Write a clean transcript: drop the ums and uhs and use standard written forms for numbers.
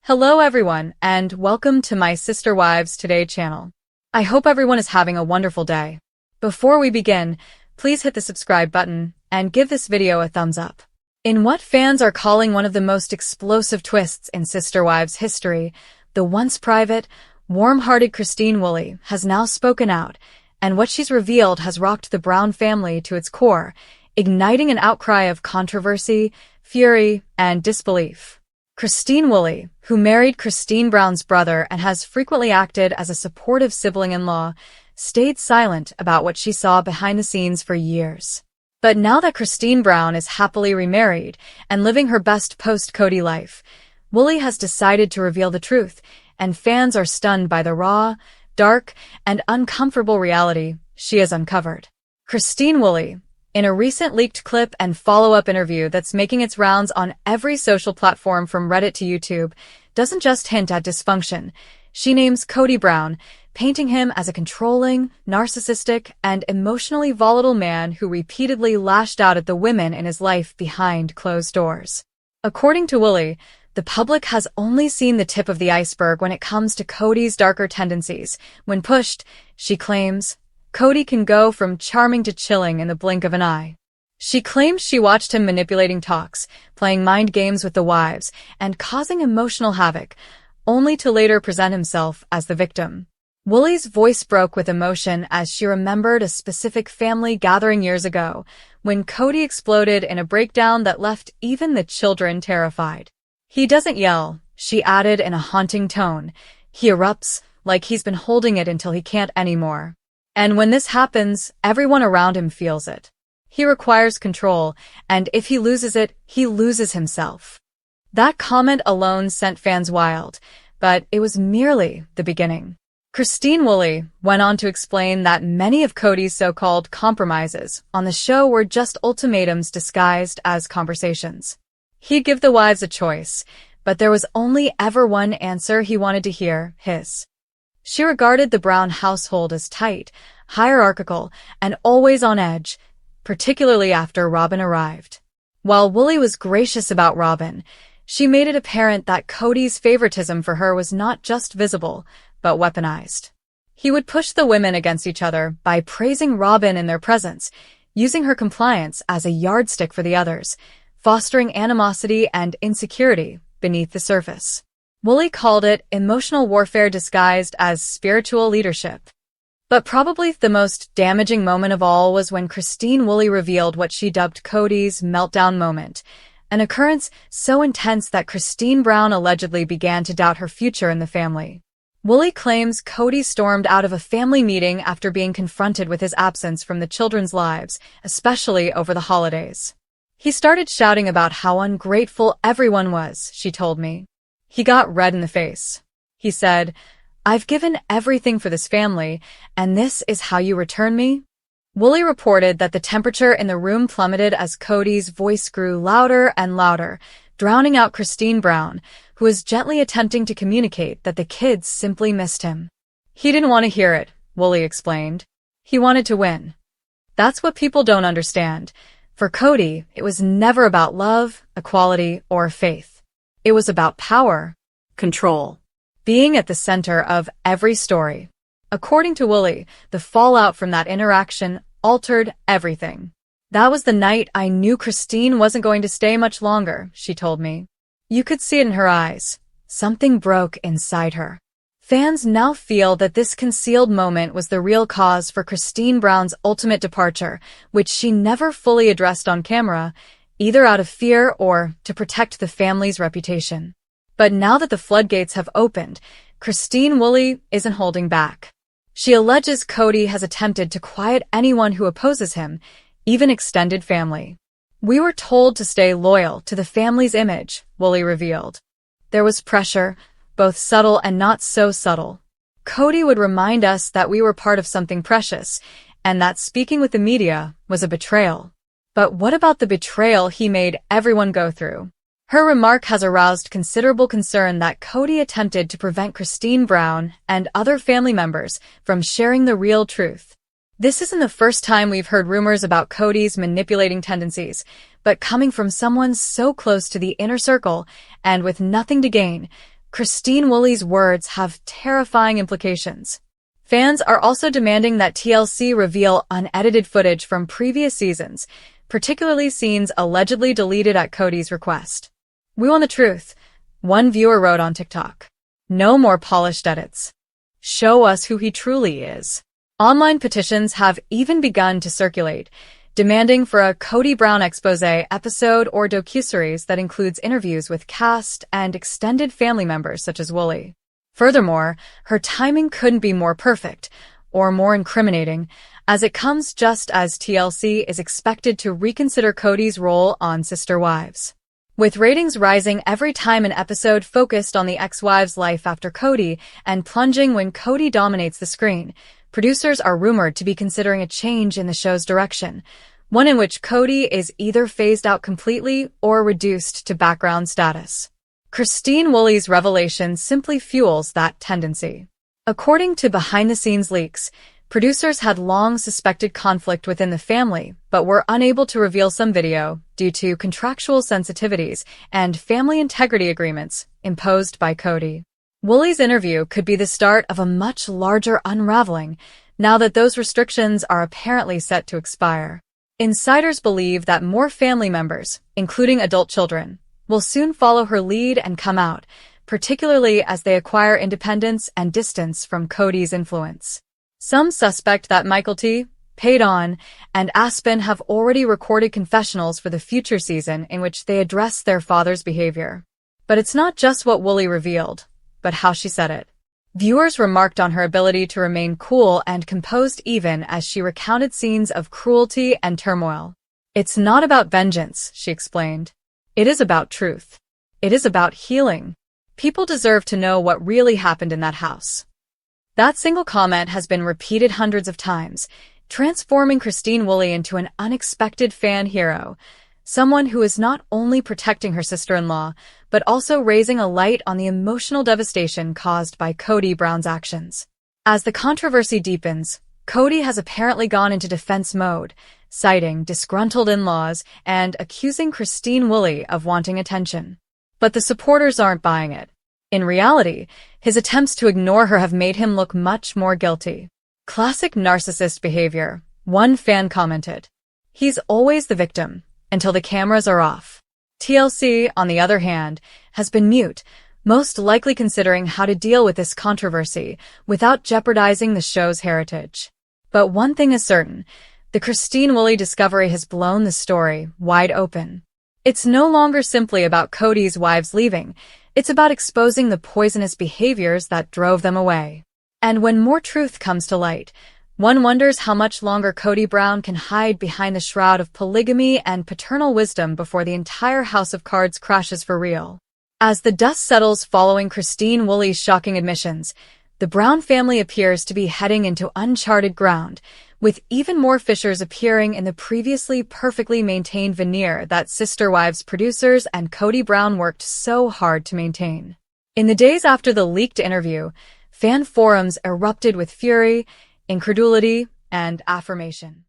Hello everyone, and welcome to my Sister Wives Today channel. I hope everyone is having a wonderful day. Before we begin, please hit the subscribe button and give this video a thumbs up. In what fans are calling one of the most explosive twists in Sister Wives history, the once private, warm-hearted Christine Woolley has now spoken out, and what she's revealed has rocked the Brown family to its core, igniting an outcry of controversy, fury, and disbelief. Christine Woolley, who married Christine Brown's brother and has frequently acted as a supportive sibling-in-law, stayed silent about what she saw behind the scenes for years. But now that Christine Brown is happily remarried and living her best post-Kody life, Woolley has decided to reveal the truth, and fans are stunned by the raw, dark, and uncomfortable reality she has uncovered. Christine Woolley, in a recent leaked clip and follow-up interview that's making its rounds on every social platform from Reddit to YouTube, doesn't just hint at dysfunction. She names Kody Brown, painting him as a controlling, narcissistic, and emotionally volatile man who repeatedly lashed out at the women in his life behind closed doors. According to Woolley, the public has only seen the tip of the iceberg when it comes to Kody's darker tendencies. When pushed, she claims, Kody can go from charming to chilling in the blink of an eye. She claims she watched him manipulating talks, playing mind games with the wives, and causing emotional havoc, only to later present himself as the victim. Woolley's voice broke with emotion as she remembered a specific family gathering years ago, when Kody exploded in a breakdown that left even the children terrified. He doesn't yell, she added in a haunting tone. He erupts, like he's been holding it until he can't anymore. And when this happens, everyone around him feels it. He requires control, and if he loses it, he loses himself. That comment alone sent fans wild, but it was merely the beginning. Christine Woolley went on to explain that many of Kody's so-called compromises on the show were just ultimatums disguised as conversations. He'd give the wives a choice, but there was only ever one answer he wanted to hear, his. She regarded the Brown household as tight, hierarchical, and always on edge, particularly after Robyn arrived. While Woolley was gracious about Robyn, she made it apparent that Kody's favoritism for her was not just visible, but weaponized. He would push the women against each other by praising Robyn in their presence, using her compliance as a yardstick for the others, fostering animosity and insecurity beneath the surface. Woolley called it emotional warfare disguised as spiritual leadership. But probably the most damaging moment of all was when Christine Woolley revealed what she dubbed Kody's meltdown moment, an occurrence so intense that Christine Brown allegedly began to doubt her future in the family. Woolley claims Kody stormed out of a family meeting after being confronted with his absence from the children's lives, especially over the holidays. He started shouting about how ungrateful everyone was, she told me. He got red in the face. He said, "I've given everything for this family, and this is how you return me?" Woolley reported that the temperature in the room plummeted as Kody's voice grew louder and louder, drowning out Christine Brown, who was gently attempting to communicate that the kids simply missed him. He didn't want to hear it, Woolley explained. He wanted to win. That's what people don't understand. For Kody, it was never about love, equality, or faith. It was about power, control, being at the center of every story. According to Woolley, the fallout from that interaction altered everything. "That was the night I knew Christine wasn't going to stay much longer," she told me. "You could see it in her eyes. Something broke inside her." Fans now feel that this concealed moment was the real cause for Christine Brown's ultimate departure, which she never fully addressed on camera, either out of fear or to protect the family's reputation. But now that the floodgates have opened, Christine Woolley isn't holding back. She alleges Kody has attempted to quiet anyone who opposes him, even extended family. "We were told to stay loyal to the family's image," Woolley revealed. "There was pressure, both subtle and not so subtle. Kody would remind us that we were part of something precious, and that speaking with the media was a betrayal. But what about the betrayal he made everyone go through?" Her remark has aroused considerable concern that Kody attempted to prevent Christine Brown and other family members from sharing the real truth. This isn't the first time we've heard rumors about Kody's manipulating tendencies, but coming from someone so close to the inner circle and with nothing to gain, Christine Woolley's words have terrifying implications. Fans are also demanding that TLC reveal unedited footage from previous seasons, particularly scenes allegedly deleted at Kody's request. "We want the truth," one viewer wrote on TikTok. "No more polished edits. Show us who he truly is." Online petitions have even begun to circulate, demanding for a Kody Brown expose episode or docuseries that includes interviews with cast and extended family members such as Woolley. Furthermore, her timing couldn't be more perfect or more incriminating, as it comes just as TLC is expected to reconsider Kody's role on Sister Wives. With ratings rising every time an episode focused on the ex-wife's life after Kody and plunging when Kody dominates the screen, producers are rumored to be considering a change in the show's direction, one in which Kody is either phased out completely or reduced to background status. Christine Woolley's revelation simply fuels that tendency. According to behind-the-scenes leaks, producers had long suspected conflict within the family, but were unable to reveal some video due to contractual sensitivities and family integrity agreements imposed by Kody. Woolley's interview could be the start of a much larger unraveling, now that those restrictions are apparently set to expire. Insiders believe that more family members, including adult children, will soon follow her lead and come out, particularly as they acquire independence and distance from Kody's influence. Some suspect that Michael T, Paydon, and Aspen have already recorded confessionals for the future season in which they address their father's behavior. But it's not just what Woolley revealed, but how she said it. Viewers remarked on her ability to remain cool and composed even as she recounted scenes of cruelty and turmoil. "It's not about vengeance," she explained. "It is about truth. It is about healing. People deserve to know what really happened in that house." That single comment has been repeated hundreds of times, transforming Christine Woolley into an unexpected fan hero, someone who is not only protecting her sister-in-law, but also raising a light on the emotional devastation caused by Kody Brown's actions. As the controversy deepens, Kody has apparently gone into defense mode, citing disgruntled in-laws and accusing Christine Woolley of wanting attention. But the supporters aren't buying it. In reality, his attempts to ignore her have made him look much more guilty. "Classic narcissist behavior," one fan commented. "He's always the victim, until the cameras are off." TLC, on the other hand, has been mute, most likely considering how to deal with this controversy without jeopardizing the show's heritage. But one thing is certain, the Christine Woolley discovery has blown the story wide open. It's no longer simply about Kody's wives leaving, it's about exposing the poisonous behaviors that drove them away. And when more truth comes to light, one wonders how much longer Kody Brown can hide behind the shroud of polygamy and paternal wisdom before the entire house of cards crashes for real. As the dust settles following Christine Woolley's shocking admissions, the Brown family appears to be heading into uncharted ground, with even more fissures appearing in the previously perfectly maintained veneer that Sister Wives producers and Kody Brown worked so hard to maintain. In the days after the leaked interview, fan forums erupted with fury, incredulity, and affirmation.